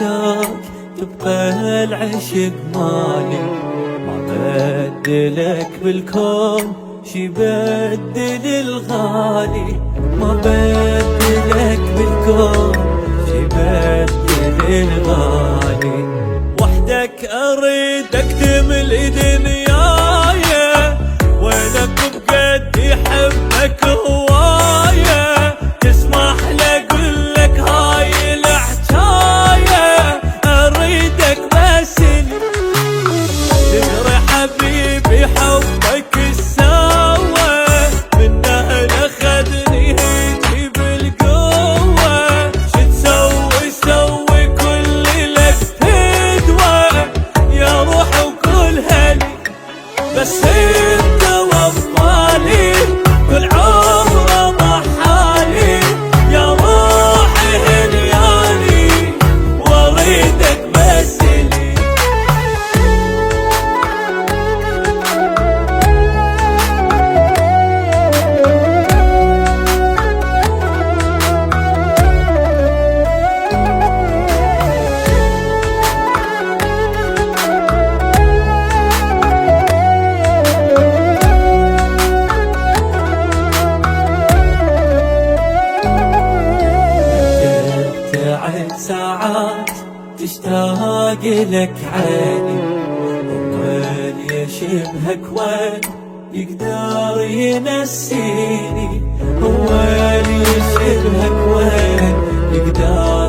وياك تبقى العشق مالي. ما بدلك بالكون شي بدل الغالي، ما بدلك بالكون شي بدل الغالي. وحدك اريدك تملي دنياي، وينك بقد يحبك هوايه. تسمح لي اقول لك هاي الحكايه، اريدك بس تدري حبيبي حبك السوا، منه اخذني هيجي بالقوه. شو تسوي سوي كل لك تدوى يا روح وكل هلي، بس انت وفالي كل عمره ضحالي. يا روحي هنياني واريدك بس لي. ساعات تشتاق لك عيني، وين يشبهك وين يقدر ينسيني. وين يشبهك وين يقدر